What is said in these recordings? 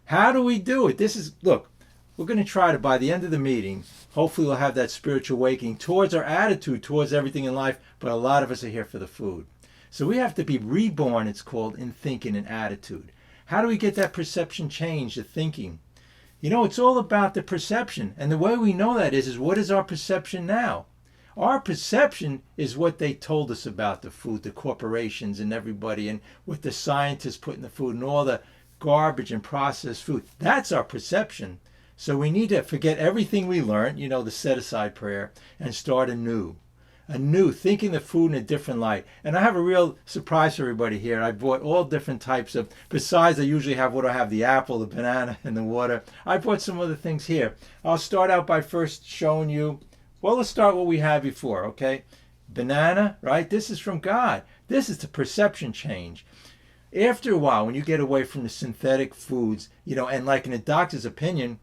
How do we do it? Look, we're going to try to, by the end of the meeting, hopefully we'll have that spiritual awakening towards our attitude, towards everything in life, but a lot of us are here for the food. So we have to be reborn, it's called, in thinking and attitude. How do we get that perception change, the thinking? It's all about the perception. And the way we know that is what is our perception now? Our perception is what they told us about the food, the corporations and everybody, and what the scientists put in the food and all the garbage and processed food. That's our perception. So we need to forget everything we learned, the set-aside prayer, and start anew, thinking the food in a different light. And I have a real surprise for everybody here. I bought all different types of, besides I usually have the apple, the banana, and the water. I bought some other things here. I'll start out by first showing you, let's start what we had before, okay? Banana, right? This is from God. This is the perception change. After a while, when you get away from the synthetic foods, and like in a doctor's opinion,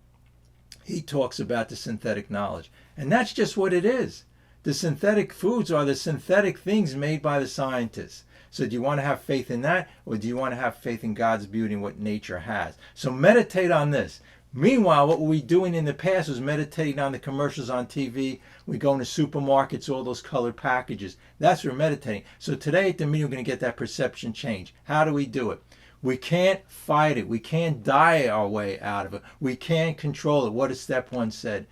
he talks about the synthetic knowledge. And that's just what it is. The synthetic foods are the synthetic things made by the scientists. So do you want to have faith in that, or do you want to have faith in God's beauty and what nature has? So meditate on this. Meanwhile, what we doing in the past was meditating on the commercials on TV. We go into supermarkets, all those colored packages. That's what we're meditating. So today at the meeting, we're going to get that perception change. How do we do it? We can't fight it. We can't diet our way out of it. We can't control it. What does step 1 said?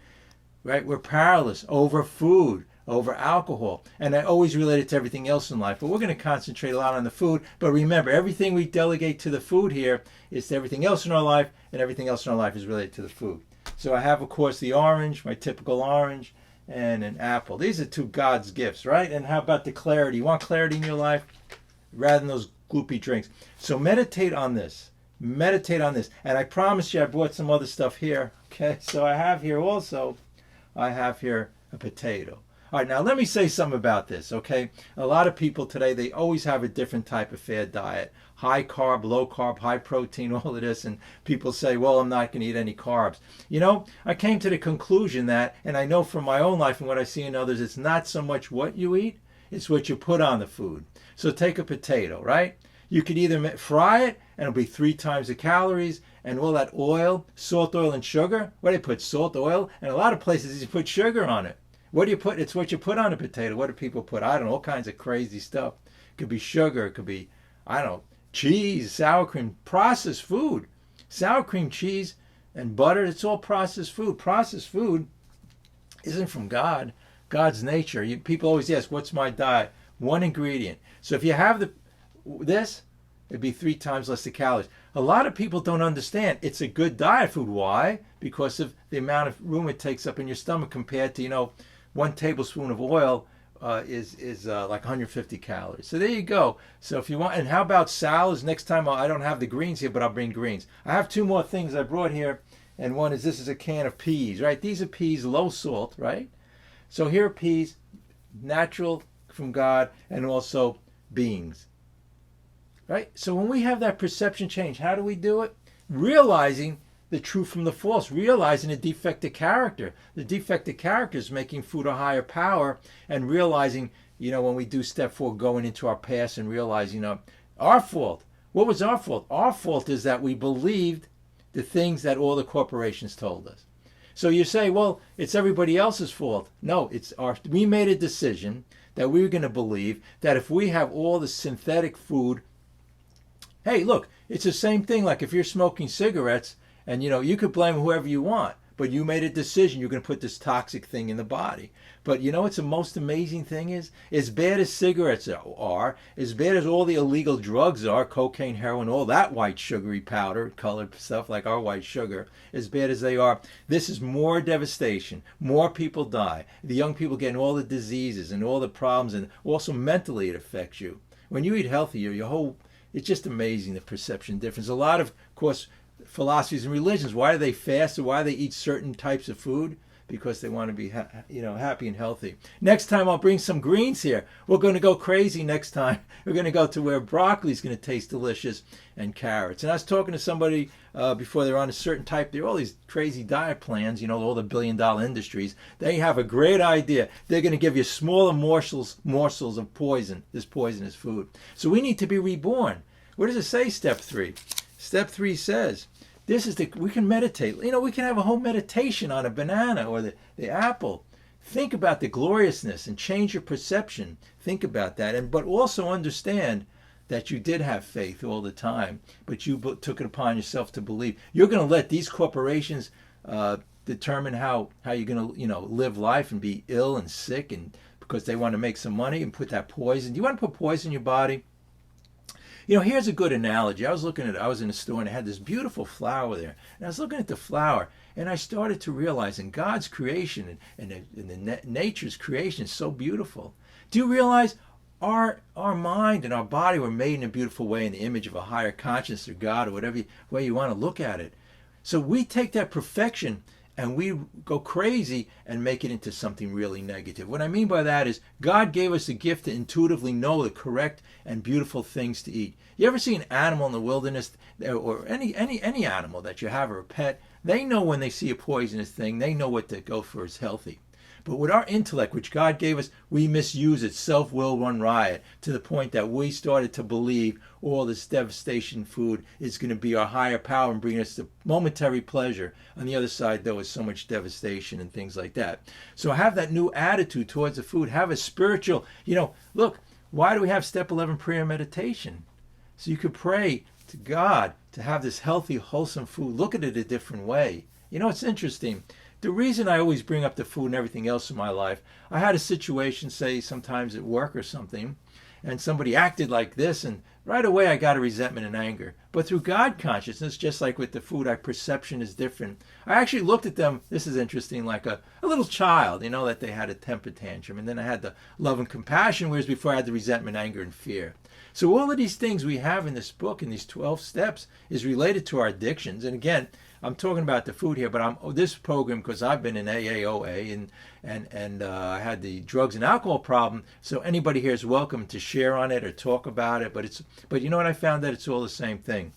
Right? We're powerless over food, over alcohol. And I always relate it to everything else in life. But we're going to concentrate a lot on the food. But remember, everything we delegate to the food here is to everything else in our life, and everything else in our life is related to the food. So I have, of course, the orange, my typical orange, and an apple. These are 2 God's gifts, right? And how about the clarity? You want clarity in your life rather than those gloopy drinks. So meditate on this. Meditate on this. And I promise you I brought some other stuff here. Okay, so I have here a potato. All right, now let me say something about this, okay? A lot of people today, they always have a different type of fad diet. High carb, low carb, high protein, all of this. And people say, well, I'm not going to eat any carbs. I came to the conclusion that, and I know from my own life and what I see in others, it's not so much what you eat, it's what you put on the food. So take a potato, right? You could either fry it, and it'll be 3 times the calories, and all that oil, salt, oil, and sugar. Where do they put salt, oil? And a lot of places you put sugar on it. What do you put? It's what you put on a potato. What do people put? I don't know, all kinds of crazy stuff. It could be sugar. It could be, cheese, sour cream, processed food. Sour cream, cheese, and butter, it's all processed food. Processed food isn't from God, God's nature. People always ask, what's my diet? 1 ingredient. So if you have this, it'd be 3 times less the calories. A lot of people don't understand it's a good diet food. Why? Because of the amount of room it takes up in your stomach compared to, 1 tablespoon of oil is like 150 calories. So there you go. So if you want, and how about salads? Next time I don't have the greens here, but I'll bring greens. I have 2 more things I brought here, and one is this is a can of peas, right? These are peas, low salt, right? So here are peas, natural from God, and also beans, right? So when we have that perception change, how do we do it? Realizing the true from the false, realizing the defective character. The defective character is making food a higher power, and realizing, when we do step 4, going into our past and realizing, our fault. What was our fault? Our fault is that we believed the things that all the corporations told us. So you say, well, it's everybody else's fault. No, we made a decision that we were going to believe that if we have all the synthetic food, hey, look, it's the same thing like if you're smoking cigarettes, and you could blame whoever you want, but you made a decision you're going to put this toxic thing in the body. But what's the most amazing thing is? As bad as cigarettes are, as bad as all the illegal drugs are, cocaine, heroin, all that white sugary powder, colored stuff like our white sugar, as bad as they are, this is more devastation. More people die. The young people getting all the diseases and all the problems, and also mentally it affects you. When you eat healthy, it's just amazing, the perception difference. A lot of course, philosophies and religions, why do they fast or why do they eat certain types of food? Because they want to be happy and healthy. Next time I'll bring some greens here. We're going to go crazy next time. We're going to go to where broccoli is going to taste delicious, and carrots. And I was talking to somebody before, they're on a certain type, there are all these crazy diet plans, all the billion-dollar industries. They have a great idea. They're going to give you smaller morsels of poison, this poisonous food. So we need to be reborn. What does it say, step 3? Step 3 says, we can meditate. We can have a whole meditation on a banana or the apple. Think about the gloriousness and change your perception. Think about that, but also understand that you did have faith all the time, but you took it upon yourself to believe. You're going to let these corporations determine how you're going to live life and be ill and sick, and because they want to make some money and put that poison. Do you want to put poison in your body? Here's a good analogy. I was in a store and it had this beautiful flower there, and I was looking at the flower, and I started to realize in God's creation and the nature's creation is so beautiful. Do you realize our mind and our body were made in a beautiful way in the image of a higher conscience or God or whatever way you want to look at it? So we take that perfection and we go crazy and make it into something really negative. What I mean by that is God gave us a gift to intuitively know the correct and beautiful things to eat. You ever see an animal in the wilderness, or any animal that you have or a pet? They know when they see a poisonous thing, they know what to go for is healthy. But with our intellect, which God gave us, we misuse it. Self-will run riot to the point that we started to believe all this devastation food is going to be our higher power and bring us the momentary pleasure. On the other side, though, is so much devastation and things like that. So have that new attitude towards the food. Have a spiritual, look, why do we have step 11 prayer meditation? So you could pray to God to have this healthy, wholesome food. Look at it a different way. It's interesting. The reason I always bring up the food and everything else in my life, I had a situation, say, sometimes at work or something, and somebody acted like this, and right away I got a resentment and anger. But through God consciousness, just like with the food, our perception is different. I actually looked at them, this is interesting, like a little child, that they had a temper tantrum. And then I had the love and compassion, whereas before I had the resentment, anger, and fear. So all of these things we have in this book, in these 12 steps, is related to our addictions. And again, I'm talking about the food here, but this program, because I've been in AA, OA, and I had the drugs and alcohol problem. So anybody here is welcome to share on it or talk about it. But you know what? I found that it's all the same thing.